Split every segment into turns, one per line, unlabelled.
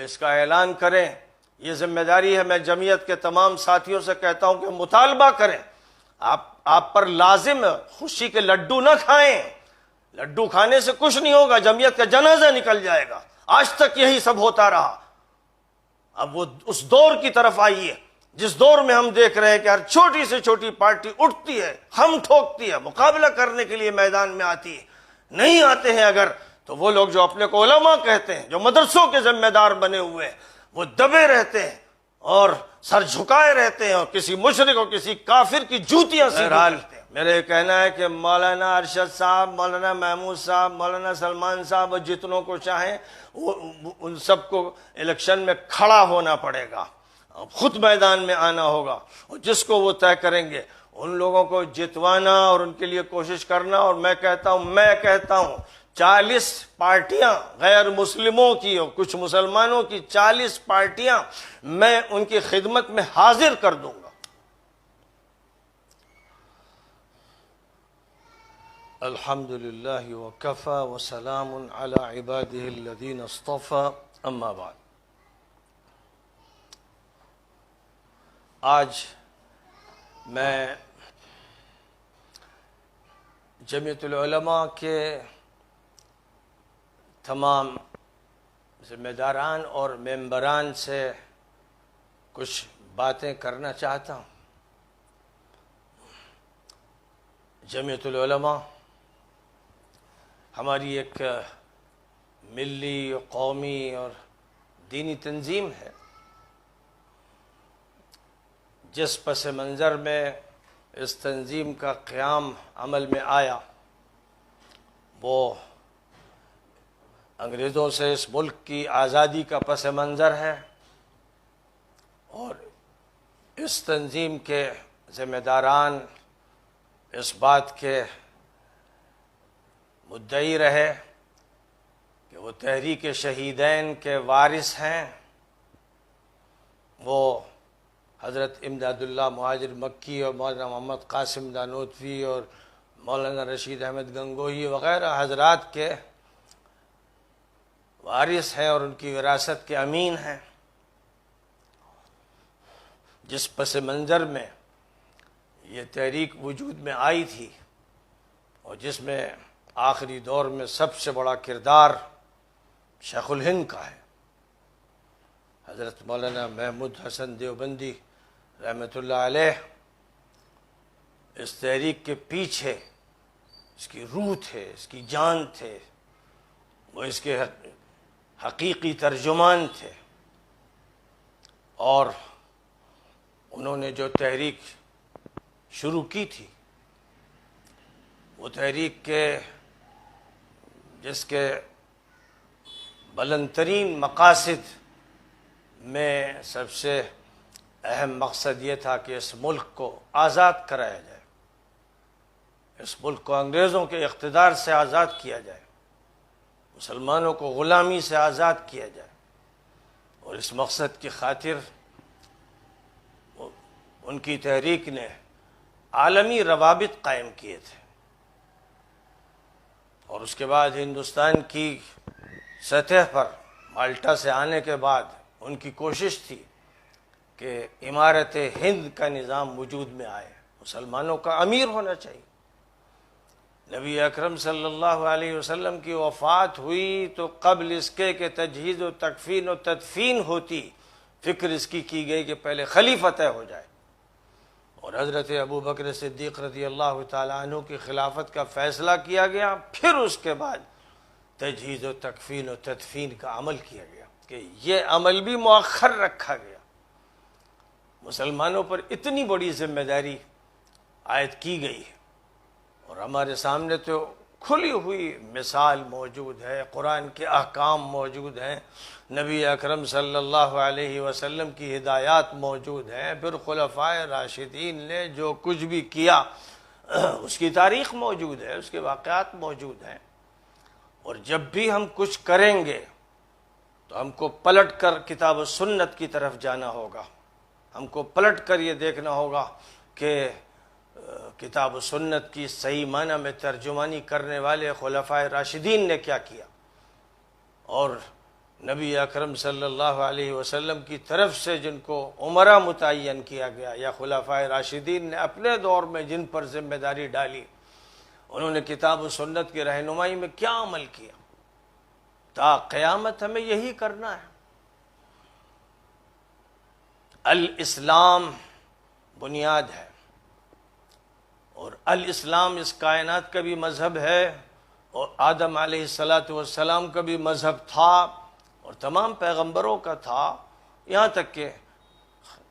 اس کا اعلان کریں. یہ ذمہ داری ہے. میں جمعیت کے تمام ساتھیوں سے کہتا ہوں کہ مطالبہ کریں. آپ پر لازم ہے خوشی کے لڈو نہ کھائیں. لڈو کھانے سے کچھ نہیں ہوگا، جمعیت کا جنازہ نکل جائے گا. آج تک یہی سب ہوتا رہا. اب وہ اس دور کی طرف آئیے جس دور میں ہم دیکھ رہے ہیں کہ ہر چھوٹی سے چھوٹی پارٹی اٹھتی ہے، ہم ٹھوکتی ہے، مقابلہ کرنے کے لیے میدان میں آتی ہے. نہیں آتے ہیں اگر تو وہ لوگ جو اپنے کو علماء کہتے ہیں، جو مدرسوں کے ذمہ دار بنے ہوئے ہیں، وہ دبے رہتے ہیں اور سر جھکائے رہتے ہیں اور کسی مشرک اور کسی کافر کی جوتیاں سے ڈالتے ہیں. میرے کہنا ہے کہ مولانا ارشد صاحب، مولانا محمود صاحب، مولانا سلمان صاحب اور جتنوں کو چاہیں ان سب کو الیکشن میں کھڑا ہونا پڑے گا، خود میدان میں آنا ہوگا، اور جس کو وہ طے کریں گے ان لوگوں کو جتوانا اور ان کے لیے کوشش کرنا. اور میں کہتا ہوں 40 پارٹیاں غیر مسلموں کی اور کچھ مسلمانوں کی 40 پارٹیاں میں ان کی خدمت میں حاضر کر دوں گا. الحمدللہ وکفی وسلام علی عبادہ الذین اصطفی، اما بعد. آج میں جمعیت العلماء کے تمام ذمہ داران اور ممبران سے کچھ باتیں کرنا چاہتا ہوں. جمعیت العلماء ہماری ایک ملی، قومی اور دینی تنظیم ہے. جس پس منظر میں اس تنظیم کا قیام عمل میں آیا وہ انگریزوں سے اس ملک کی آزادی کا پس منظر ہے، اور اس تنظیم کے ذمہ داران اس بات کے مدعی رہے کہ وہ تحریک شہیدین کے وارث ہیں. وہ حضرت امداد اللہ مہاجر مکی اور مولانا محمد قاسم دانوتوی اور مولانا رشید احمد گنگوہی وغیرہ حضرات کے وارث ہیں اور ان کی وراثت کے امین ہیں. جس پس منظر میں یہ تحریک وجود میں آئی تھی اور جس میں آخری دور میں سب سے بڑا کردار شیخ الہند کا ہے، حضرت مولانا محمود حسن دیوبندی رحمۃ اللہ علیہ اس تحریک کے پیچھے اس کی روح تھے، اس کی جان تھے، وہ اس کے حقیقی ترجمان تھے. اور انہوں نے جو تحریک شروع کی تھی وہ تحریک کے جس کے بلند ترین مقاصد میں سب سے اہم مقصد یہ تھا کہ اس ملک کو آزاد کرایا جائے، اس ملک کو انگریزوں کے اقتدار سے آزاد کیا جائے، مسلمانوں کو غلامی سے آزاد کیا جائے. اور اس مقصد کی خاطر ان کی تحریک نے عالمی روابط قائم کیے تھے. اور اس کے بعد ہندوستان کی سطح پر مالٹا سے آنے کے بعد ان کی کوشش تھی کہ امارت ہند کا نظام وجود میں آئے، مسلمانوں کا امیر ہونا چاہیے. نبی اکرم صلی اللہ علیہ وسلم کی وفات ہوئی تو قبل اس کے کہ تجہیز و تکفین و تدفین ہوتی، فکر اس کی گئی کہ پہلے خلیفہ طے ہو جائے. اور حضرت ابو بکر صدیق رضی اللہ تعالیٰ عنہ کی خلافت کا فیصلہ کیا گیا. پھر اس کے بعد تجہیز و تکفین و تدفین کا عمل کیا گیا کہ یہ عمل بھی مؤخر رکھا گیا. مسلمانوں پر اتنی بڑی ذمہ داری عائد کی گئی ہے اور ہمارے سامنے تو کھلی ہوئی مثال موجود ہے، قرآن کے احکام موجود ہیں، نبی اکرم صلی اللہ علیہ وسلم کی ہدایات موجود ہیں، پھر خلفائے راشدین نے جو کچھ بھی کیا اس کی تاریخ موجود ہے، اس کے واقعات موجود ہیں. اور جب بھی ہم کچھ کریں گے تو ہم کو پلٹ کر کتاب و سنت کی طرف جانا ہوگا. ہم کو پلٹ کر یہ دیکھنا ہوگا کہ کتاب و سنت کی صحیح معنی میں ترجمانی کرنے والے خلفائے راشدین نے کیا کیا اور نبی اکرم صلی اللہ علیہ وسلم کی طرف سے جن کو عمرہ متعین کیا گیا یا خلفائے راشدین نے اپنے دور میں جن پر ذمہ داری ڈالی، انہوں نے کتاب و سنت کی رہنمائی میں کیا عمل کیا؟ تا قیامت ہمیں یہی کرنا ہے۔ الاسلام بنیاد ہے، اور الاسلام اس کائنات کا بھی مذہب ہے، اور آدم علیہ السلام کا بھی مذہب تھا، اور تمام پیغمبروں کا تھا، یہاں تک کہ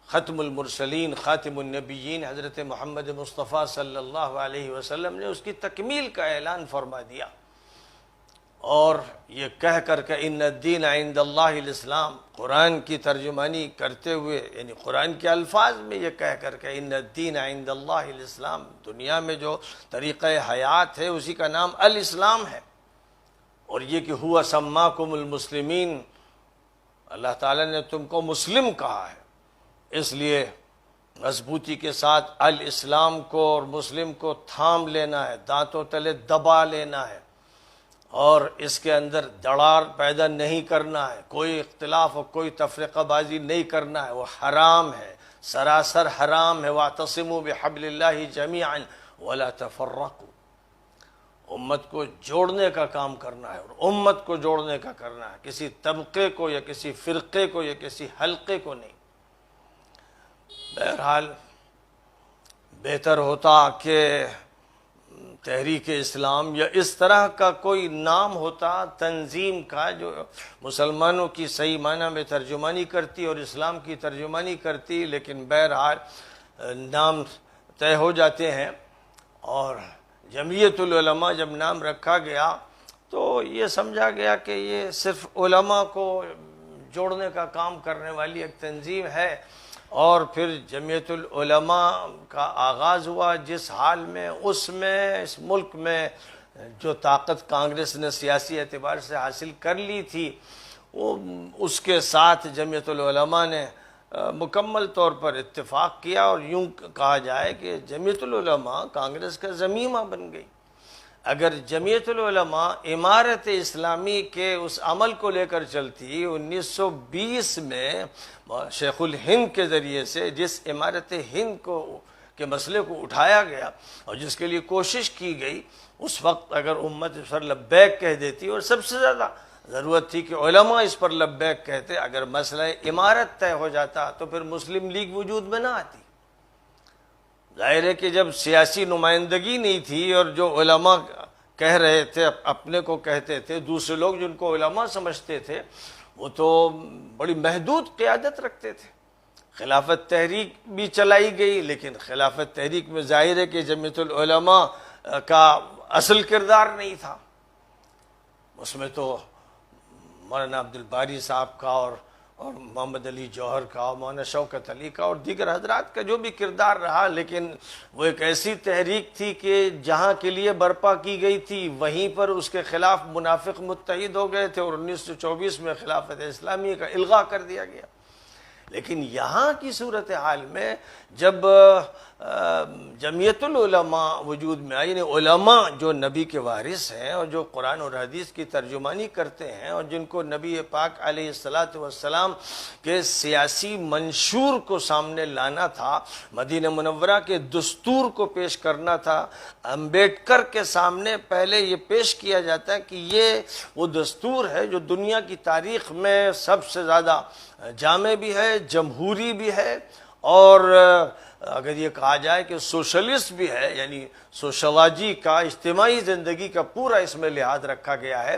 ختم المرسلین خاتم النبیین حضرت محمد مصطفیٰ صلی اللہ علیہ وسلم نے اس کی تکمیل کا اعلان فرما دیا، اور یہ کہہ کر کہ ان الدین عند اللہ الاسلام، قرآن کی ترجمانی کرتے ہوئے یعنی قرآن کے الفاظ میں یہ کہہ کر کہ ان الدین عند اللہ الاسلام، دنیا میں جو طریقہ حیات ہے اسی کا نام الاسلام ہے، اور یہ کہ ہوا سماکم المسلمین، اللہ تعالیٰ نے تم کو مسلم کہا ہے، اس لیے مضبوطی کے ساتھ الاسلام کو اور مسلم کو تھام لینا ہے، دانتوں تلے دبا لینا ہے، اور اس کے اندر دڑار پیدا نہیں کرنا ہے، کوئی اختلاف اور کوئی تفرقہ بازی نہیں کرنا ہے، وہ حرام ہے، سراسر حرام ہے۔ وَاعْتَصِمُوا بِحَبْلِ اللَّهِ جَمِيعًا وَلَا تَفَرَّقُوا، امت کو جوڑنے کا کام کرنا ہے، اور امت کو جوڑنے کا کرنا ہے، کسی طبقے کو یا کسی فرقے کو یا کسی حلقے کو نہیں۔ بہرحال بہتر ہوتا کہ تحریک اسلام یا اس طرح کا کوئی نام ہوتا تنظیم کا جو مسلمانوں کی صحیح معنی میں ترجمانی کرتی اور اسلام کی ترجمانی کرتی، لیکن بہرحال نام طے ہو جاتے ہیں، اور جمعیت العلماء جب نام رکھا گیا تو یہ سمجھا گیا کہ یہ صرف علماء کو جوڑنے کا کام کرنے والی ایک تنظیم ہے، اور پھر جمعیت العلماء کا آغاز ہوا جس حال میں اس ملک میں جو طاقت کانگریس نے سیاسی اعتبار سے حاصل کر لی تھی، وہ اس کے ساتھ جمعیت العلماء نے مکمل طور پر اتفاق کیا، اور یوں کہا جائے کہ جمعیت العلماء کانگریس کا ضمیمہ بن گئی۔ اگر جمعیت العلماء امارت اسلامی کے اس عمل کو لے کر چلتی 1920 میں شیخ الہند کے ذریعے سے جس امارت ہند کے مسئلے کو اٹھایا گیا اور جس کے لیے کوشش کی گئی، اس وقت اگر امت اس پر لبیک کہہ دیتی، اور سب سے زیادہ ضرورت تھی کہ علماء اس پر لبیک کہتے، اگر مسئلہ امارت طے ہو جاتا تو پھر مسلم لیگ وجود میں نہ آتی۔ ظاہر ہے کہ جب سیاسی نمائندگی نہیں تھی اور جو علماء کہہ رہے تھے اپنے کو کہتے تھے، دوسرے لوگ جن کو علماء سمجھتے تھے وہ تو بڑی محدود قیادت رکھتے تھے۔ خلافت تحریک بھی چلائی گئی، لیکن خلافت تحریک میں ظاہر ہے کہ جمعیت العلماء کا اصل کردار نہیں تھا، اس میں تو مولانا عبدالباری صاحب کا اور محمد علی جوہر کا اور مولانا شوکت علی کا اور دیگر حضرات کا جو بھی کردار رہا، لیکن وہ ایک ایسی تحریک تھی کہ جہاں کے لیے برپا کی گئی تھی وہیں پر اس کے خلاف منافق متحد ہو گئے تھے، اور 1924 میں خلافت اسلامی کا الغاء کر دیا گیا۔ لیکن یہاں کی صورتحال میں جب جمعیت العلماء وجود میں آئی، یعنی علماء جو نبی کے وارث ہیں اور جو قرآن اور حدیث کی ترجمانی کرتے ہیں، اور جن کو نبی پاک علیہ السلام کے سیاسی منشور کو سامنے لانا تھا، مدینہ منورہ کے دستور کو پیش کرنا تھا، امبیڈکر کے سامنے پہلے یہ پیش کیا جاتا ہے کہ یہ وہ دستور ہے جو دنیا کی تاریخ میں سب سے زیادہ جامع بھی ہے، جمہوری بھی ہے، اور اگر یہ کہا جائے کہ سوشلسٹ بھی ہے، یعنی سوشالوجی کا، اجتماعی زندگی کا پورا اس میں لحاظ رکھا گیا ہے۔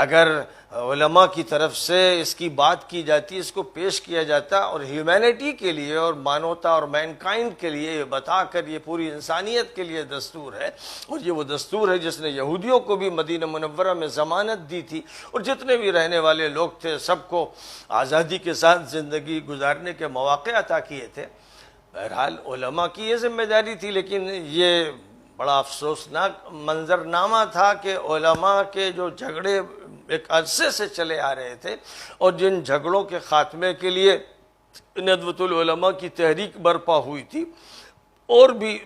اگر علماء کی طرف سے اس کی بات کی جاتی، اس کو پیش کیا جاتا، اور ہیومینٹی کے لیے اور مانوتا اور مینکائنڈ کے لیے یہ بتا کر یہ پوری انسانیت کے لیے دستور ہے، اور یہ وہ دستور ہے جس نے یہودیوں کو بھی مدینہ منورہ میں ضمانت دی تھی، اور جتنے بھی رہنے والے لوگ تھے سب کو آزادی کے ساتھ زندگی گزارنے کے مواقع عطا کیے تھے۔ بہرحال علماء کی یہ ذمہ داری تھی، لیکن یہ بڑا افسوسناک منظرنامہ تھا کہ علماء کے جو جھگڑے ایک عرصے سے چلے آ رہے تھے، اور جن جھگڑوں کے خاتمے کے لیے ندوۃ العلماء کی تحریک برپا ہوئی تھی، اور بھی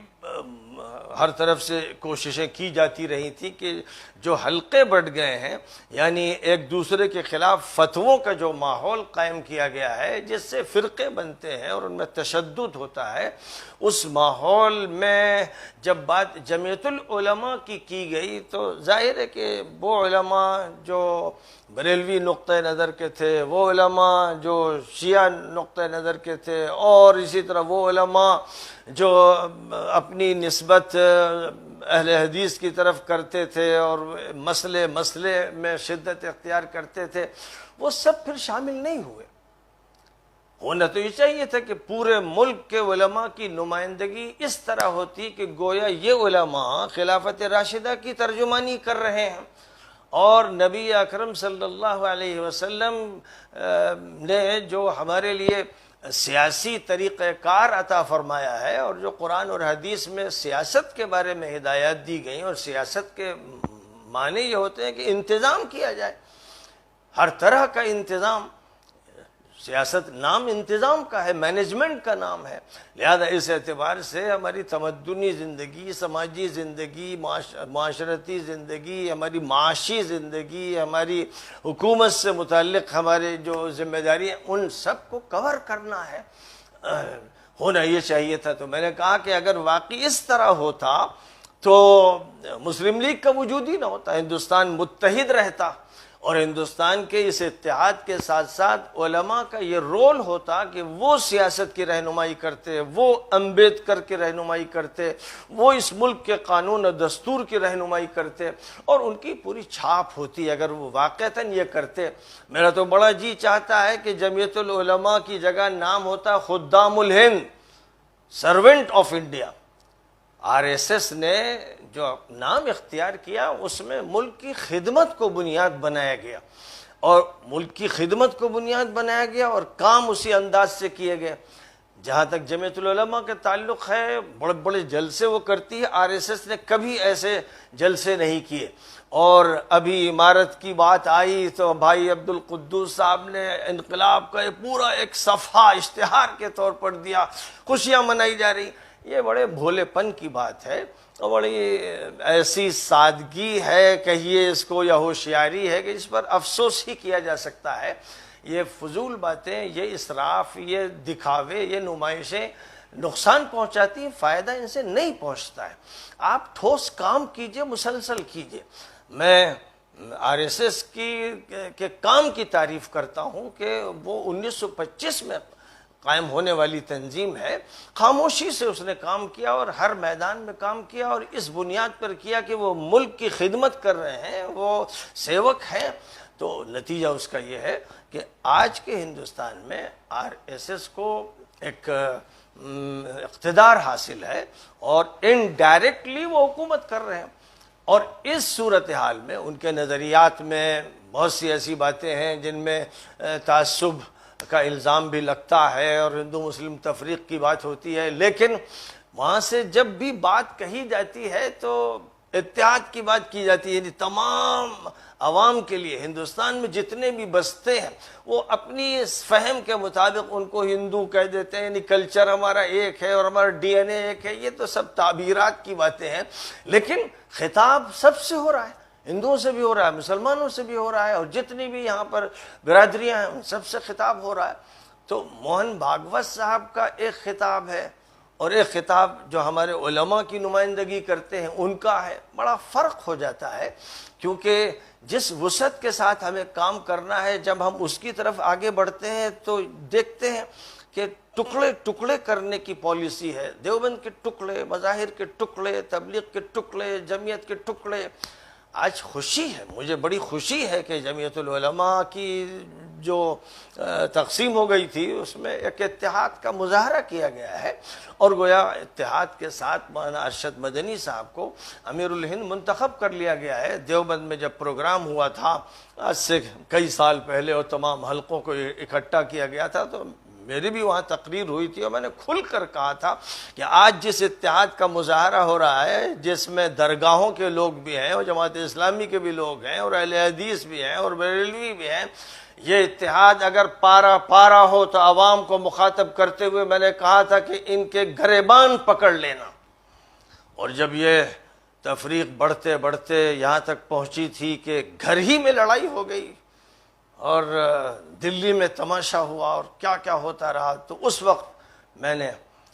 ہر طرف سے کوششیں کی جاتی رہی تھی کہ جو حلقے بڑھ گئے ہیں، یعنی ایک دوسرے کے خلاف فتووں کا جو ماحول قائم کیا گیا ہے جس سے فرقے بنتے ہیں اور ان میں تشدد ہوتا ہے، اس ماحول میں جب بات جمعیت العلماء کی گئی تو ظاہر ہے کہ وہ علماء جو بریلوی نقطہ نظر کے تھے، وہ علماء جو شیعہ نقطہ نظر کے تھے، اور اسی طرح وہ علماء جو اپنی نسبت اہل حدیث کی طرف کرتے تھے اور مسئلے میں شدت اختیار کرتے تھے، وہ سب پھر شامل نہیں ہوئے۔ ہونا تو یہ چاہیے تھا کہ پورے ملک کے علماء کی نمائندگی اس طرح ہوتی کہ گویا یہ علماء خلافت راشدہ کی ترجمانی کر رہے ہیں، اور نبی اکرم صلی اللہ علیہ وسلم نے جو ہمارے لیے سیاسی طریقہ کار عطا فرمایا ہے، اور جو قرآن اور حدیث میں سیاست کے بارے میں ہدایات دی گئیں، اور سیاست کے معنی یہ ہوتے ہیں کہ انتظام کیا جائے، ہر طرح کا انتظام۔ سیاست نام انتظام کا ہے، مینجمنٹ کا نام ہے، لہذا اس اعتبار سے ہماری تمدنی زندگی، سماجی زندگی، معاشرتی زندگی، ہماری معاشی زندگی، ہماری حکومت سے متعلق ہمارے جو ذمہ داری ہیں، ان سب کو کور کرنا ہے، ہونا یہ چاہیے تھا۔ تو میں نے کہا کہ اگر واقعی اس طرح ہوتا تو مسلم لیگ کا وجود ہی نہ ہوتا، ہندوستان متحد رہتا، اور ہندوستان کے اس اتحاد کے ساتھ ساتھ علماء کا یہ رول ہوتا کہ وہ سیاست کی رہنمائی کرتے، وہ امبیڈکر کی رہنمائی کرتے، وہ اس ملک کے قانون و دستور کی رہنمائی کرتے، اور ان کی پوری چھاپ ہوتی اگر وہ واقعتاً یہ کرتے۔ میرا تو بڑا جی چاہتا ہے کہ جمعیت العلماء کی جگہ نام ہوتا خدام الہند، سرونٹ آف انڈیا۔ RSS نے جو نام اختیار کیا اس میں ملک کی خدمت کو بنیاد بنایا گیا، اور ملک کی خدمت کو بنیاد بنایا گیا اور کام اسی انداز سے کیے گئے۔ جہاں تک جمعیت العلماء کے تعلق ہے، بڑے بڑے جلسے وہ کرتی ہے، RSS نے کبھی ایسے جلسے نہیں کیے۔ اور ابھی عمارت کی بات آئی تو بھائی عبد القدوس صاحب نے انقلاب کا پورا ایک صفحہ اشتہار کے طور پر دیا، خوشیاں منائی جا رہی۔ یہ بڑے بھولے پن کی بات ہے، اور بڑی ایسی سادگی ہے کہیے اس کو، یا ہوشیاری ہے کہ اس پر افسوس ہی کیا جا سکتا ہے۔ یہ فضول باتیں، یہ اسراف، یہ دکھاوے، یہ نمائشیں نقصان پہنچاتی ہیں، فائدہ ان سے نہیں پہنچتا ہے۔ آپ ٹھوس کام کیجئے، مسلسل کیجئے۔ میں RSS کے کام کی تعریف کرتا ہوں کہ وہ 1925 میں قائم ہونے والی تنظیم ہے، خاموشی سے اس نے کام کیا اور ہر میدان میں کام کیا، اور اس بنیاد پر کیا کہ وہ ملک کی خدمت کر رہے ہیں، وہ سیوک ہیں۔ تو نتیجہ اس کا یہ ہے کہ آج کے ہندوستان میں RSS کو ایک اقتدار حاصل ہے، اور انڈائریکٹلی وہ حکومت کر رہے ہیں، اور اس صورتحال میں ان کے نظریات میں بہت سی ایسی باتیں ہیں جن میں تعصب کا الزام بھی لگتا ہے، اور ہندو مسلم تفریق کی بات ہوتی ہے، لیکن وہاں سے جب بھی بات کہی جاتی ہے تو اتحاد کی بات کی جاتی ہے، یعنی تمام عوام کے لیے ہندوستان میں جتنے بھی بستے ہیں وہ اپنی اس فہم کے مطابق ان کو ہندو کہہ دیتے ہیں، یعنی کلچر ہمارا ایک ہے اور ہمارا DNA ایک ہے۔ یہ تو سب تعبیرات کی باتیں ہیں، لیکن خطاب سب سے ہو رہا ہے، ہندوؤں سے بھی ہو رہا ہے، مسلمانوں سے بھی ہو رہا ہے، اور جتنی بھی یہاں پر برادریاں ہیں ان سب سے خطاب ہو رہا ہے۔ تو موہن بھاگوت صاحب کا ایک خطاب ہے، اور ایک خطاب جو ہمارے علماء کی نمائندگی کرتے ہیں ان کا ہے، بڑا فرق ہو جاتا ہے، کیونکہ جس وسعت کے ساتھ ہمیں کام کرنا ہے، جب ہم اس کی طرف آگے بڑھتے ہیں تو دیکھتے ہیں کہ ٹکڑے ٹکڑے کرنے کی پالیسی ہے، دیوبند کے ٹکڑے، مظاہر کے ٹکڑے، تبلیغ کے ٹکڑے، جمعیت کے ٹکڑے۔ آج خوشی ہے، مجھے بڑی خوشی ہے کہ جمعیت العلماء کی جو تقسیم ہو گئی تھی اس میں ایک اتحاد کا مظاہرہ کیا گیا ہے، اور گویا اتحاد کے ساتھ مولانا ارشد مدنی صاحب کو امیر الہند منتخب کر لیا گیا ہے۔ دیوبند میں جب پروگرام ہوا تھا آج سے کئی سال پہلے، اور تمام حلقوں کو اکٹھا کیا گیا تھا، تو میری بھی وہاں تقریر ہوئی تھی، اور میں نے کھل کر کہا تھا کہ آج جس اتحاد کا مظاہرہ ہو رہا ہے، جس میں درگاہوں کے لوگ بھی ہیں اور جماعت اسلامی کے بھی لوگ ہیں اور اہل حدیث بھی ہیں اور بریلوی بھی ہیں، یہ اتحاد اگر پارا ہو تو عوام کو مخاطب کرتے ہوئے میں نے کہا تھا کہ ان کے گریبان پکڑ لینا، اور جب یہ تفریق بڑھتے بڑھتے یہاں تک پہنچی تھی کہ گھر ہی میں لڑائی ہو گئی اور دلی میں تماشا ہوا اور کیا کیا ہوتا رہا، تو اس وقت میں نے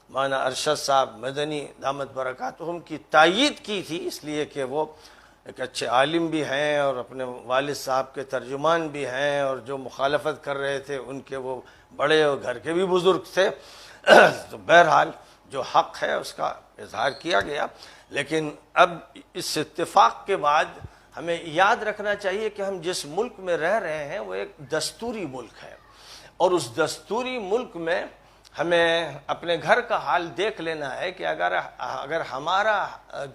مولانا ارشد صاحب مدنی دامت برکاتہم کی تائید کی تھی، اس لیے کہ وہ ایک اچھے عالم بھی ہیں اور اپنے والد صاحب کے ترجمان بھی ہیں، اور جو مخالفت کر رہے تھے ان کے وہ بڑے اور گھر کے بھی بزرگ تھے تو بہرحال جو حق ہے اس کا اظہار کیا گیا۔ لیکن اب اس اتفاق کے بعد ہمیں یاد رکھنا چاہیے کہ ہم جس ملک میں رہ رہے ہیں وہ ایک دستوری ملک ہے، اور اس دستوری ملک میں ہمیں اپنے گھر کا حال دیکھ لینا ہے کہ اگر ہمارا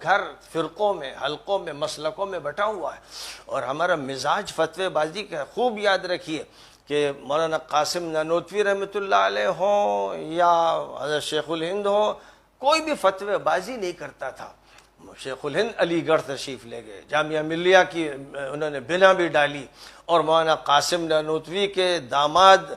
گھر فرقوں میں، حلقوں میں، مسلکوں میں بٹا ہوا ہے اور ہمارا مزاج فتوی بازی کا، خوب یاد رکھیے کہ مولانا قاسم نانوتوی رحمۃ اللہ علیہ ہوں یا حضرت شیخ الہند ہوں، کوئی بھی فتوی بازی نہیں کرتا تھا۔ شیخ الہند علی گڑھ تشریف لے گئے، جامعہ ملیہ کی انہوں نے بنا بھی ڈالی، اور مولانا قاسم نانوتوی کے داماد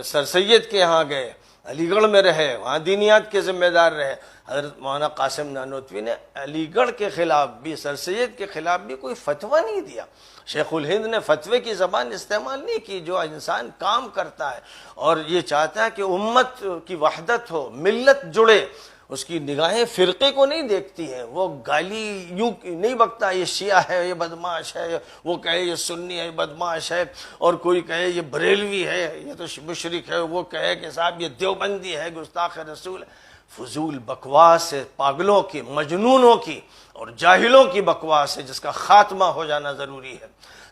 سر سید کے یہاں گئے، علی گڑھ میں رہے، وہاں دینیات کے ذمہ دار رہے۔ حضرت مولانا قاسم نانوتوی نے علی گڑھ کے خلاف بھی، سر سید کے خلاف بھی کوئی فتویٰ نہیں دیا۔ شیخ الہند نے فتوے کی زبان استعمال نہیں کی۔ جو انسان کام کرتا ہے اور یہ چاہتا ہے کہ امت کی وحدت ہو، ملت جڑے، اس کی نگاہیں فرقے کو نہیں دیکھتی ہیں، وہ گالی یوں نہیں بکتا یہ شیعہ ہے، یہ بدماش ہے، وہ کہے یہ سنی ہے، یہ بدماش ہے، اور کوئی کہے یہ بریلوی ہے، یہ تو مشرک ہے، وہ کہے کہ صاحب یہ دیوبندی ہے، گستاخ رسول ہے۔ فضول بکواس ہے، پاگلوں کی، مجنونوں کی اور جاہلوں کی بکواس ہے، جس کا خاتمہ ہو جانا ضروری ہے۔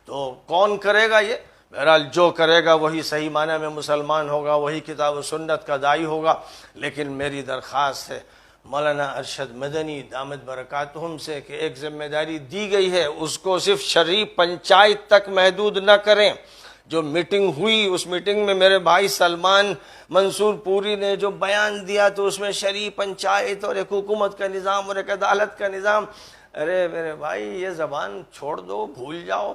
تو کون کرے گا یہ؟ بہرحال جو کرے گا وہی صحیح معنی میں مسلمان ہوگا، وہی کتاب و سنت کا داعی ہوگا۔ لیکن میری درخواست ہے مولانا ارشد مدنی دامت برکاتہم سے کہ ایک ذمہ داری دی گئی ہے، اس کو صرف شرعی پنچایت تک محدود نہ کریں۔ جو میٹنگ ہوئی، اس میٹنگ میں میرے بھائی سلمان منصور پوری نے جو بیان دیا تو اس میں شرعی پنچایت اور ایک حکومت کا نظام اور ایک عدالت کا نظام، ارے میرے بھائی یہ زبان چھوڑ دو، بھول جاؤ۔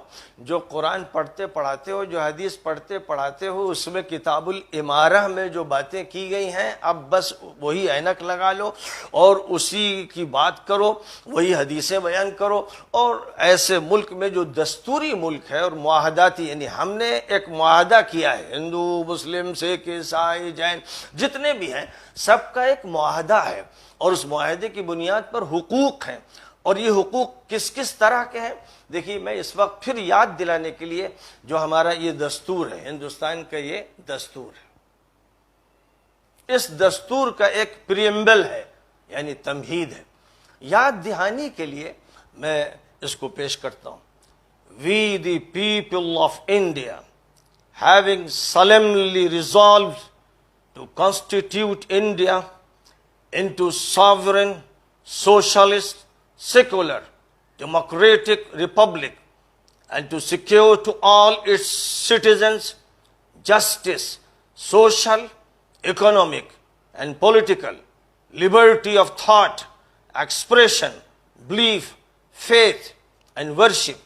جو قرآن پڑھتے پڑھاتے ہو، جو حدیث پڑھتے پڑھاتے ہو، اس میں کتاب الامارہ میں جو باتیں کی گئی ہیں، اب بس وہی اینک لگا لو اور اسی کی بات کرو، وہی حدیثیں بیان کرو۔ اور ایسے ملک میں جو دستوری ملک ہے اور معاہداتی، یعنی ہم نے ایک معاہدہ کیا ہے، ہندو، مسلم، سکھ، عیسائی، جین جتنے بھی ہیں، سب کا ایک معاہدہ ہے، اور اس معاہدے کی بنیاد پر حقوق ہیں۔ اور یہ حقوق کس کس طرح کے ہیں؟ دیکھیے میں اس وقت پھر یاد دلانے کے لیے، جو ہمارا یہ دستور ہے، ہندوستان کا یہ دستور ہے، اس دستور کا ایک پریمبل ہے، یعنی تمہید ہے۔ یاد دہانی کے لیے میں اس کو پیش کرتا ہوں۔ We the people of India, having solemnly resolved to constitute India into sovereign, socialist, secular, democratic republic, and to secure to all its citizens justice, social, economic, and political, liberty of thought, expression, belief, faith, and worship,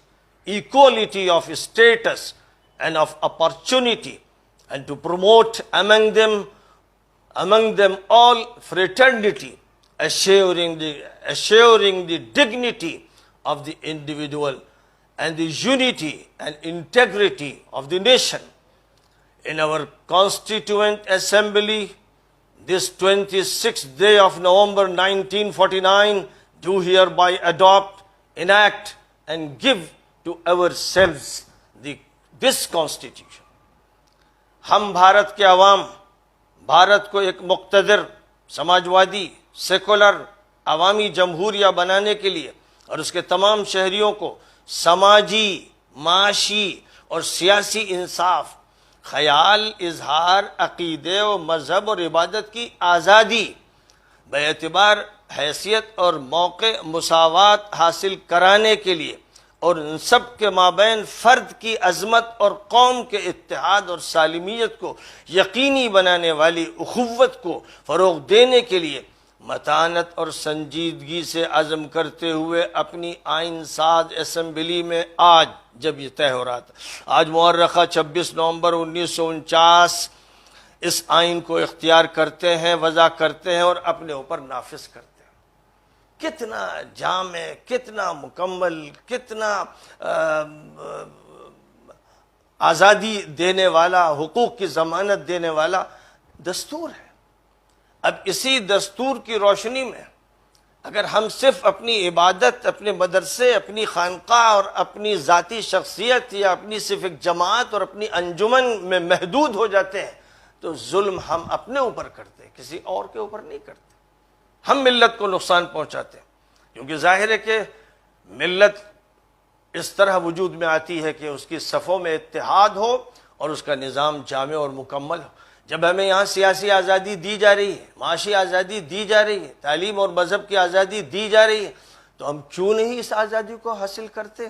equality of status and of opportunity, and to promote among them all fraternity, assuring the dignity of the individual and the unity and integrity of the nation. In our Constituent Assembly, this 26th day of November 1949, do hereby adopt, enact, and give to ourselves this Constitution. ہم بھارت کے عوام، بھارت کو ایک مقتدر، Samajwadi, secular, عوامی جمہوریہ بنانے کے لیے اور اس کے تمام شہریوں کو سماجی، معاشی اور سیاسی انصاف، خیال، اظہار، عقیدے و مذہب اور عبادت کی آزادی، بے اعتبار حیثیت اور موقع مساوات حاصل کرانے کے لیے، اور ان سب کے مابین فرد کی عظمت اور قوم کے اتحاد اور سالمیت کو یقینی بنانے والی اخوت کو فروغ دینے کے لیے متانت اور سنجیدگی سے عزم کرتے ہوئے اپنی آئین ساز اسمبلی میں آج، جب یہ طے ہو رہا تھا، آج مورخہ 26 نومبر 1949، اس آئین کو اختیار کرتے ہیں، وضع کرتے ہیں اور اپنے اوپر نافذ کرتے ہیں۔ کتنا جامع، کتنا مکمل، کتنا آزادی دینے والا، حقوق کی ضمانت دینے والا دستور ہے۔ اب اسی دستور کی روشنی میں اگر ہم صرف اپنی عبادت، اپنے مدرسے، اپنی خانقاہ اور اپنی ذاتی شخصیت یا اپنی صرف ایک جماعت اور اپنی انجمن میں محدود ہو جاتے ہیں تو ظلم ہم اپنے اوپر کرتے ہیں، کسی اور کے اوپر نہیں کرتے۔ ہم ملت کو نقصان پہنچاتے ہیں، کیونکہ ظاہر ہے کہ ملت اس طرح وجود میں آتی ہے کہ اس کی صفوں میں اتحاد ہو اور اس کا نظام جامع اور مکمل ہو۔ جب ہمیں یہاں سیاسی آزادی دی جا رہی ہے، معاشی آزادی دی جا رہی ہے، تعلیم اور مذہب کی آزادی دی جا رہی ہے، تو ہم کیوں نہیں اس آزادی کو حاصل کرتے؟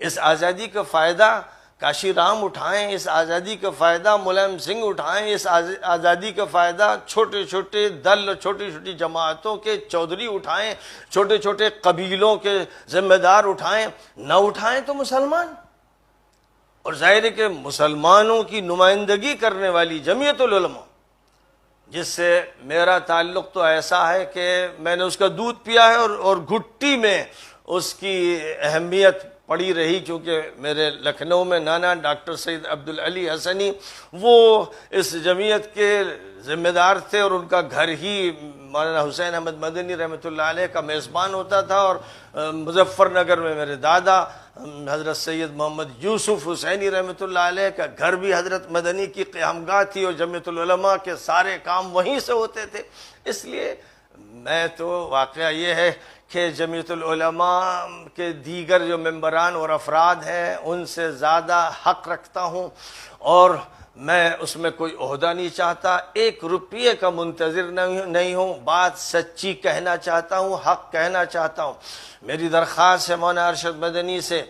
اس آزادی کا فائدہ کاشی رام اٹھائیں، اس آزادی کا فائدہ ملائم سنگھ اٹھائیں، اس آزادی کا فائدہ چھوٹے چھوٹے دل، چھوٹی چھوٹی جماعتوں کے چودھری اٹھائیں، چھوٹے چھوٹے قبیلوں کے ذمہ دار اٹھائیں، نہ اٹھائیں تو مسلمان۔ اور ظاہر ہے کہ مسلمانوں کی نمائندگی کرنے والی جمعیت العلماء، جس سے میرا تعلق تو ایسا ہے کہ میں نے اس کا دودھ پیا ہے اور گھٹی میں اس کی اہمیت پڑی رہی، چونکہ میرے لکھنؤ میں نانا ڈاکٹر سید عبدالعلی حسنی وہ اس جمعیت کے ذمہ دار تھے، اور ان کا گھر ہی مولانا حسین احمد مدنی رحمۃ اللہ علیہ کا میزبان ہوتا تھا، اور مظفر نگر میں میرے دادا حضرت سید محمد یوسف حسینی رحمۃ اللہ علیہ کا گھر بھی حضرت مدنی کی قیامگاہ تھی، اور جمعیت العلماء کے سارے کام وہیں سے ہوتے تھے۔ اس لیے میں تو واقعہ یہ ہے کہ جمعیت العلماء کے دیگر جو ممبران اور افراد ہیں ان سے زیادہ حق رکھتا ہوں، اور میں اس میں کوئی عہدہ نہیں چاہتا، ایک روپیے کا منتظر نہیں ہوں، بات سچی کہنا چاہتا ہوں، حق کہنا چاہتا ہوں۔ میری درخواست ہے مولانا ارشد مدنی سے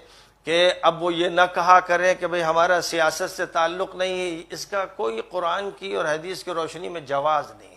کہ اب وہ یہ نہ کہا کریں کہ بھئی ہمارا سیاست سے تعلق نہیں ہے، اس کا کوئی قرآن کی اور حدیث کی روشنی میں جواز نہیں ہے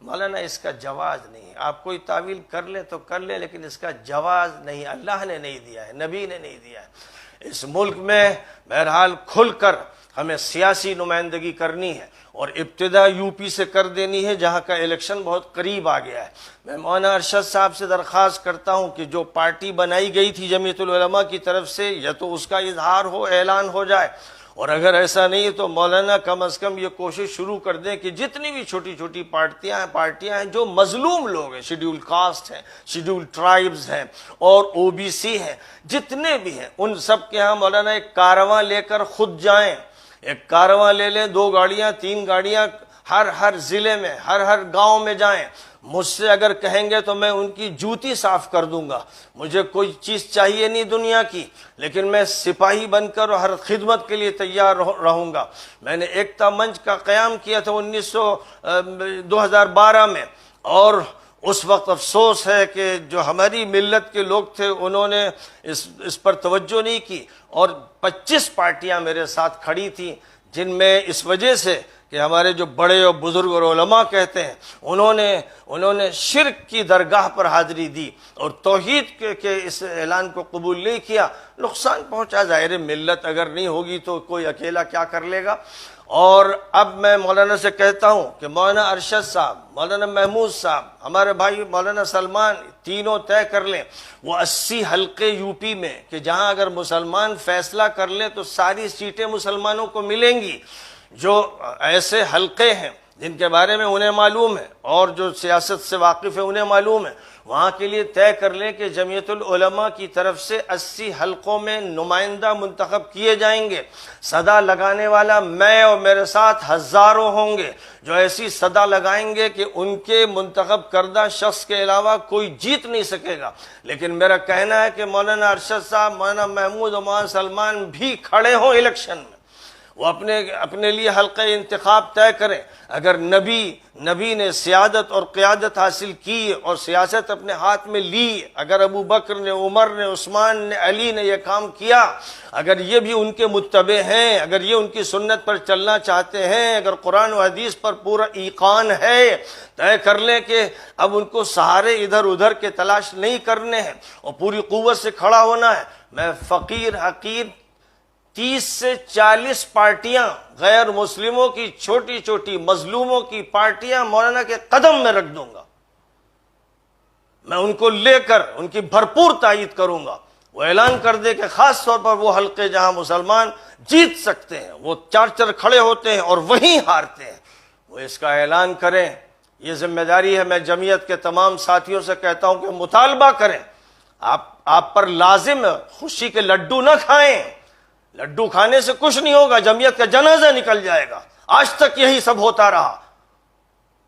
مولانا، اس کا جواز نہیں ہے۔ آپ کوئی تعویل کر لیں تو کر لیں، لیکن اس کا جواز نہیں، اللہ نے نہیں دیا ہے، نبی نے نہیں دیا ہے۔ اس ملک میں بہرحال کھل کر ہمیں سیاسی نمائندگی کرنی ہے، اور ابتدا یو پی سے کر دینی ہے جہاں کا الیکشن بہت قریب آ گیا ہے۔ میں مولانا ارشد صاحب سے درخواست کرتا ہوں کہ جو پارٹی بنائی گئی تھی جمعیت العلماء کی طرف سے، یا تو اس کا اظہار ہو، اعلان ہو جائے، اور اگر ایسا نہیں ہے تو مولانا کم از کم یہ کوشش شروع کر دیں کہ جتنی بھی چھوٹی چھوٹی پارٹیاں ہیں جو مظلوم لوگ ہیں، شیڈیول کاسٹ ہیں، شیڈیول ٹرائبز ہیں اور او بی سی ہیں، جتنے بھی ہیں، ان سب کے ہاں مولانا ایک کارواں لے کر خود جائیں، ایک کارواں لے لیں، 2 گاڑیاں 3 گاڑیاں، ہر ضلع میں، ہر گاؤں میں جائیں۔ مجھ سے اگر کہیں گے تو میں ان کی جوتی صاف کر دوں گا، مجھے کوئی چیز چاہیے نہیں دنیا کی، لیکن میں سپاہی بن کر ہر خدمت کے لیے تیار رہوں گا۔ میں نے ایکتا منچ کا قیام کیا تھا 2012 میں، اور اس وقت افسوس ہے کہ جو ہماری ملت کے لوگ تھے انہوں نے اس پر توجہ نہیں کی، اور 25 پارٹیاں میرے ساتھ کھڑی تھیں، جن میں اس وجہ سے کہ ہمارے جو بڑے اور بزرگ اور علماء کہتے ہیں، انہوں نے شرک کی درگاہ پر حاضری دی اور توحید کے اس اعلان کو قبول نہیں کیا، نقصان پہنچا۔ ظاہر ملت اگر نہیں ہوگی تو کوئی اکیلا کیا کر لے گا۔ اور اب میں مولانا سے کہتا ہوں کہ مولانا ارشد صاحب، مولانا محمود صاحب، ہمارے بھائی مولانا سلمان، تینوں طے کر لیں وہ 80 حلقے یو پی میں، کہ جہاں اگر مسلمان فیصلہ کر لیں تو ساری سیٹیں مسلمانوں کو ملیں گی۔ جو ایسے حلقے ہیں جن کے بارے میں انہیں معلوم ہے اور جو سیاست سے واقف ہے انہیں معلوم ہے، وہاں کے لیے طے کر لیں کہ جمعیت العلماء کی طرف سے 80 حلقوں میں نمائندہ منتخب کیے جائیں گے۔ صدا لگانے والا میں اور میرے ساتھ ہزاروں ہوں گے جو ایسی صدا لگائیں گے کہ ان کے منتخب کردہ شخص کے علاوہ کوئی جیت نہیں سکے گا۔ لیکن میرا کہنا ہے کہ مولانا ارشد صاحب، مولانا محمود اور مولانا سلمان بھی کھڑے ہوں الیکشن میں، وہ اپنے لیے حلقہ انتخاب طے کریں۔ اگر نبی نے سیادت اور قیادت حاصل کی اور سیاست اپنے ہاتھ میں لی، اگر ابو بکر نے، عمر نے، عثمان نے، علی نے یہ کام کیا، اگر یہ بھی ان کے متبع ہیں، اگر یہ ان کی سنت پر چلنا چاہتے ہیں، اگر قرآن و حدیث پر پورا ایقان ہے، طے کر لیں کہ اب ان کو سہارے ادھر ادھر کے تلاش نہیں کرنے ہیں اور پوری قوت سے کھڑا ہونا ہے۔ میں فقیر حقیر 30 سے 40 پارٹیاں، غیر مسلموں کی چھوٹی چھوٹی مظلوموں کی پارٹیاں مولانا کے قدم میں رکھ دوں گا، میں ان کو لے کر ان کی بھرپور تائید کروں گا۔ وہ اعلان کر دے کہ خاص طور پر وہ حلقے جہاں مسلمان جیت سکتے ہیں، وہ چار کھڑے ہوتے ہیں اور وہیں ہارتے ہیں، وہ اس کا اعلان کریں۔ یہ ذمہ داری ہے۔ میں جمعیت کے تمام ساتھیوں سے کہتا ہوں کہ مطالبہ کریں، آپ پر لازم ہے، خوشی کے لڈو نہ کھائیں، لڈو کھانے سے کچھ نہیں ہوگا، جمعیت کا جنازہ نکل جائے گا۔ آج تک یہی سب ہوتا رہا۔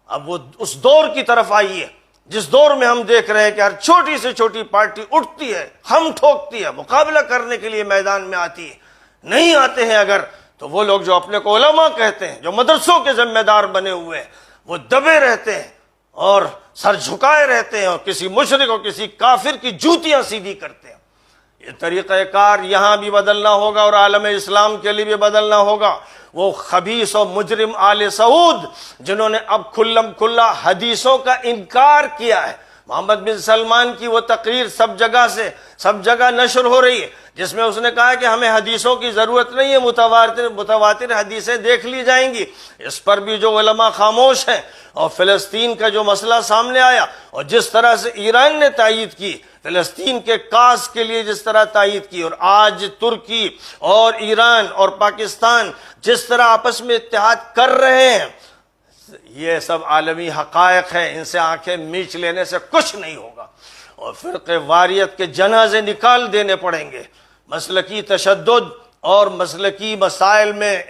اب وہ اس دور کی طرف آئیے جس دور میں ہم دیکھ رہے ہیں کہ ہر چھوٹی سے چھوٹی پارٹی اٹھتی ہے، ہم ٹھوکتی ہے، مقابلہ کرنے کے لیے میدان میں آتی ہے۔ نہیں آتے ہیں اگر تو وہ لوگ جو اپنے کو علماء کہتے ہیں، جو مدرسوں کے ذمہ دار بنے ہوئے ہیں، وہ دبے رہتے ہیں اور سر جھکائے رہتے ہیں اور کسی مشرک اور کسی کافر کی جوتیاں سیدھی کرتے ہیں۔ یہ طریقہ کار یہاں بھی بدلنا ہوگا اور عالم اسلام کے لیے بھی بدلنا ہوگا۔ وہ خبیث اور مجرم آل سعود جنہوں نے اب کھلم کھلا حدیثوں کا انکار کیا ہے۔ محمد بن سلمان کی وہ تقریر سب جگہ نشر ہو رہی ہے جس میں اس نے کہا کہ ہمیں حدیثوں کی ضرورت نہیں ہے، متواتر حدیثیں دیکھ لی جائیں گی۔ اس پر بھی جو علماء خاموش ہیں، اور فلسطین کا جو مسئلہ سامنے آیا اور جس طرح سے ایران نے تائید کی، فلسطین کے کاز کے لیے جس طرح تائید کی، اور آج ترکی اور ایران اور پاکستان جس طرح آپس میں اتحاد کر رہے ہیں، یہ سب عالمی حقائق ہیں، ان سے آنکھیں میچ لینے سے کچھ نہیں ہوگا۔ اور فرقے واریت کے جنازے نکال دینے پڑیں گے۔ مسلکی تشدد اور مسلکی مسائل میں،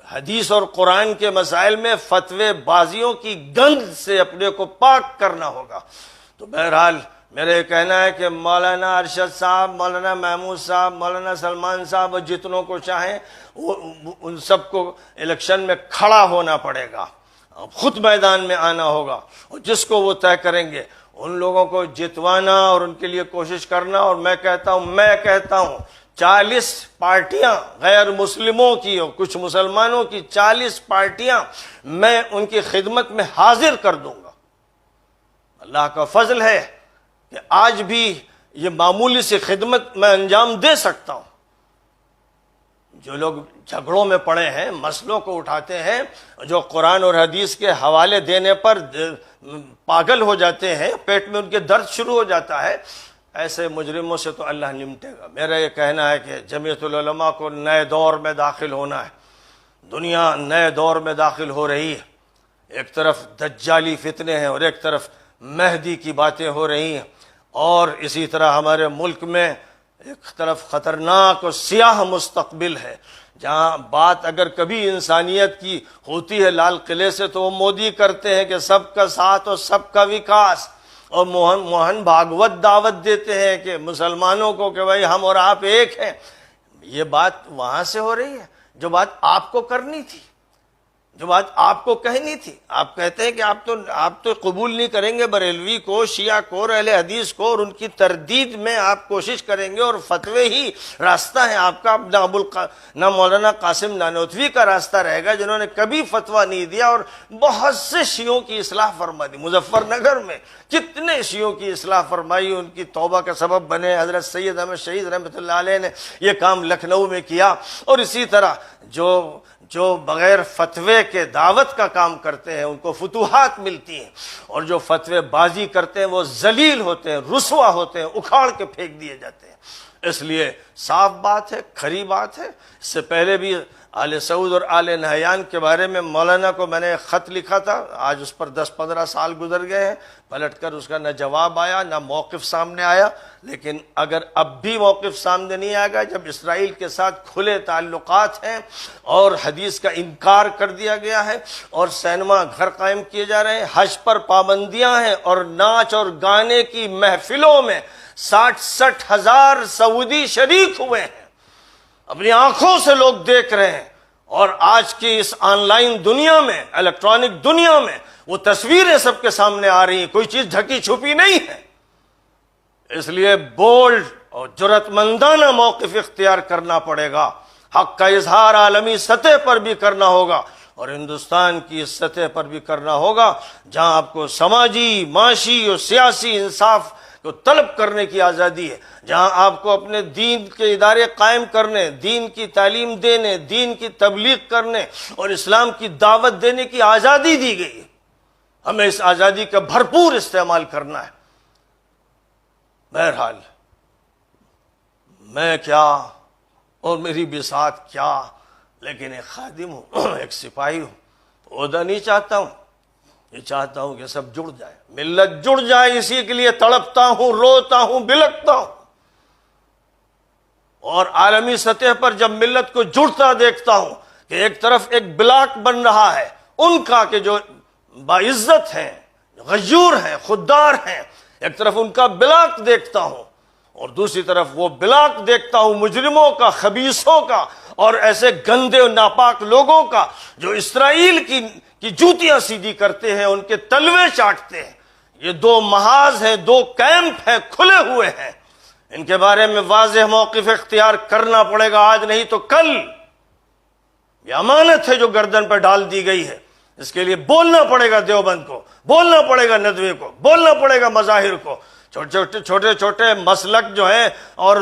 حدیث اور قرآن کے مسائل میں فتوے بازیوں کی گند سے اپنے کو پاک کرنا ہوگا۔ تو بہرحال میرا یہ کہنا ہے کہ مولانا ارشد صاحب، مولانا محمود صاحب، مولانا سلمان صاحب اور جتنوں کو چاہیں ان سب کو الیکشن میں کھڑا ہونا پڑے گا، خود میدان میں آنا ہوگا، اور جس کو وہ طے کریں گے ان لوگوں کو جتوانا اور ان کے لیے کوشش کرنا۔ اور میں کہتا ہوں 40 پارٹیاں غیر مسلموں کی اور کچھ مسلمانوں کی 40 پارٹیاں میں ان کی خدمت میں حاضر کر دوں گا۔ اللہ کا فضل ہے کہ آج بھی یہ معمولی سی خدمت میں انجام دے سکتا ہوں۔ جو لوگ جھگڑوں میں پڑے ہیں، مسئلوں کو اٹھاتے ہیں، جو قرآن اور حدیث کے حوالے دینے پر پاگل ہو جاتے ہیں، پیٹ میں ان کے درد شروع ہو جاتا ہے، ایسے مجرموں سے تو اللہ نمٹے گا۔ میرا یہ کہنا ہے کہ جمعیت العلماء کو نئے دور میں داخل ہونا ہے۔ دنیا نئے دور میں داخل ہو رہی ہے، ایک طرف دجالی فتنے ہیں اور ایک طرف مہدی کی باتیں ہو رہی ہیں، اور اسی طرح ہمارے ملک میں ایک طرف خطرناک اور سیاہ مستقبل ہے، جہاں بات اگر کبھی انسانیت کی ہوتی ہے لال قلعے سے تو وہ مودی کرتے ہیں کہ سب کا ساتھ اور سب کا وکاس، اور موہن بھاگوت دعوت دیتے ہیں کہ مسلمانوں کو کہ بھائی ہم اور آپ ایک ہیں۔ یہ بات وہاں سے ہو رہی ہے جو بات آپ کو کرنی تھی، جو بات آپ کو کہنی تھی۔ آپ کہتے ہیں کہ آپ تو قبول نہیں کریں گے بریلوی کو، شیعہ کو اور اہل حدیث کو، اور ان کی تردید میں آپ کوشش کریں گے، اور فتوے ہی راستہ ہے آپ کا۔ نہ مولانا قاسم نانوتوی کا راستہ رہے گا جنہوں نے کبھی فتویٰ نہیں دیا اور بہت سے شیعوں کی اصلاح فرما دی۔ مظفر نگر میں کتنے شیعوں کی اصلاح فرمائی، ان کی توبہ کا سبب بنے۔ حضرت سید احمد شہید رحمۃ اللہ علیہ نے یہ کام لکھنؤ میں کیا، اور اسی طرح جو بغیر فتوے کے دعوت کا کام کرتے ہیں ان کو فتوحات ملتی ہیں، اور جو فتوے بازی کرتے ہیں وہ ذلیل ہوتے ہیں، رسوا ہوتے ہیں، اکھاڑ کے پھینک دیے جاتے ہیں۔ اس لیے صاف بات ہے، کھری بات ہے۔ اس سے پہلے بھی آل سعود اور آل نہیان کے بارے میں مولانا کو میں نے ایک خط لکھا تھا، آج اس پر 10-15 سال گزر گئے ہیں، پلٹ کر اس کا نہ جواب آیا نہ موقف سامنے آیا۔ لیکن اگر اب بھی موقف سامنے نہیں آئے گا، جب اسرائیل کے ساتھ کھلے تعلقات ہیں اور حدیث کا انکار کر دیا گیا ہے اور سینما گھر قائم کیے جا رہے ہیں، حج پر پابندیاں ہیں، اور ناچ اور گانے کی محفلوں میں 60 ہزار سعودی شریک ہوئے ہیں، اپنی آنکھوں سے لوگ دیکھ رہے ہیں، اور آج کی اس آن لائن دنیا میں، الیکٹرانک دنیا میں وہ تصویریں سب کے سامنے آ رہی ہیں، کوئی چیز ڈھکی چھپی نہیں ہے۔ اس لیے بولڈ اور جرأت مندانہ موقف اختیار کرنا پڑے گا، حق کا اظہار عالمی سطح پر بھی کرنا ہوگا اور ہندوستان کی اس سطح پر بھی کرنا ہوگا جہاں آپ کو سماجی، معاشی اور سیاسی انصاف کو طلب کرنے کی آزادی ہے، جہاں آپ کو اپنے دین کے ادارے قائم کرنے، دین کی تعلیم دینے، دین کی تبلیغ کرنے اور اسلام کی دعوت دینے کی آزادی دی گئی ہے۔ ہمیں اس آزادی کا بھرپور استعمال کرنا ہے۔ بہرحال میں کیا اور میری بساط کیا، لیکن ایک خادم ہوں، ایک سپاہی ہوں، عہدہ نہیں چاہتا ہوں، یہ چاہتا ہوں کہ سب جڑ جائے، ملت جڑ جائے، اسی کے لیے تڑپتا ہوں، روتا ہوں، بلکتا ہوں۔ اور عالمی سطح پر جب ملت کو جڑتا دیکھتا ہوں کہ ایک طرف ایک بلاک بن رہا ہے ان کا کہ جو باعزت ہیں، غیور ہیں، خوددار ہیں، ایک طرف ان کا بلاک دیکھتا ہوں اور دوسری طرف وہ بلاک دیکھتا ہوں مجرموں کا، خبیثوں کا اور ایسے گندے و ناپاک لوگوں کا جو اسرائیل کی جوتیاں سیدھی کرتے ہیں، ان کے تلوے چاٹتے ہیں۔ یہ دو محاذ ہیں، دو کیمپ ہیں، کھلے ہوئے ہیں، ان کے بارے میں واضح موقف اختیار کرنا پڑے گا، آج نہیں تو کل۔ یہ امانت ہے جو گردن پر ڈال دی گئی ہے، اس کے لیے بولنا پڑے گا دیوبند کو، بولنا پڑے گا ندوے کو، بولنا پڑے گا مظاہر کو۔ چھوٹے چھوٹے مسلک جو ہیں اور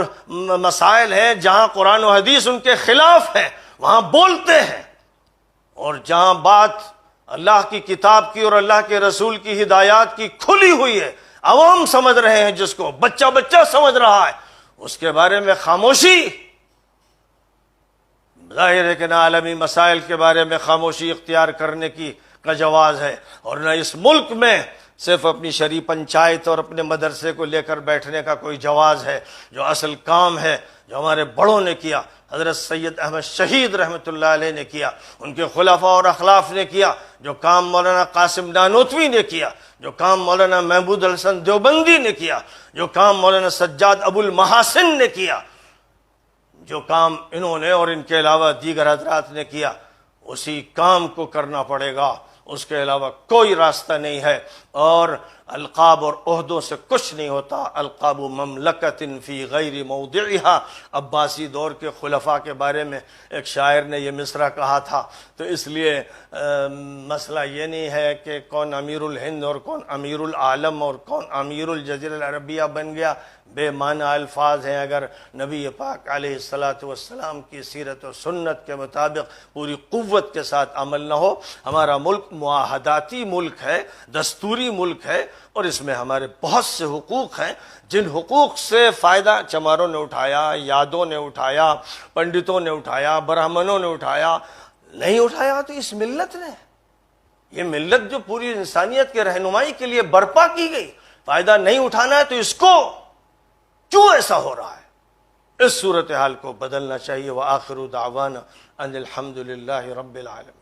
مسائل ہیں جہاں قرآن و حدیث ان کے خلاف ہیں وہاں بولتے ہیں، اور جہاں بات اللہ کی کتاب کی اور اللہ کے رسول کی ہدایات کی کھلی ہوئی ہے، عوام سمجھ رہے ہیں، جس کو بچہ سمجھ رہا ہے، اس کے بارے میں خاموشی۔ ظاہر ہے کہ نہ عالمی مسائل کے بارے میں خاموشی اختیار کرنے کا جواز ہے، اور نہ اس ملک میں صرف اپنی شرعی پنچایت اور اپنے مدرسے کو لے کر بیٹھنے کا کوئی جواز ہے۔ جو اصل کام ہے، جو ہمارے بڑوں نے کیا، حضرت سید احمد شہید رحمۃ اللہ علیہ نے کیا، ان کے خلفاء اور اخلاف نے کیا، جو کام مولانا قاسم نانوتوی نے کیا، جو کام مولانا محمود الحسن دیوبندی نے کیا، جو کام مولانا سجاد ابو المحاسن نے کیا، جو کام انہوں نے اور ان کے علاوہ دیگر حضرات نے کیا، اسی کام کو کرنا پڑے گا، اس کے علاوہ کوئی راستہ نہیں ہے۔ اور القاب اور عہدوں سے کچھ نہیں ہوتا۔ القاب مملکت فی غیر موضعها، عباسی دور کے خلفاء کے بارے میں ایک شاعر نے یہ مصرع کہا تھا۔ تو اس لیے مسئلہ یہ نہیں ہے کہ کون امیر الہند اور کون امیر العالم اور کون امیر الجزیرہ العربیہ بن گیا، بے معنی الفاظ ہیں۔ اگر نبی پاک علیہ السلام کی سیرت و سنت کے مطابق پوری قوت کے ساتھ عمل نہ ہو، ہمارا ملک معاہداتی ملک ہے، دستوری ملک ہے، اور اس میں ہمارے بہت سے حقوق ہیں، جن حقوق سے فائدہ چماروں نے اٹھایا، یادوں نے اٹھایا، پنڈتوں نے اٹھایا، برہمنوں نے اٹھایا، نہیں اٹھایا تو اس ملت نے۔ یہ ملت جو پوری انسانیت کے رہنمائی کے لیے برپا کی گئی، فائدہ نہیں اٹھانا ہے تو اس کو کیوں ایسا ہو رہا ہے؟ اس صورتحال کو بدلنا چاہیے۔ وآخر دعوانا ان الحمد للہ رب العالمین۔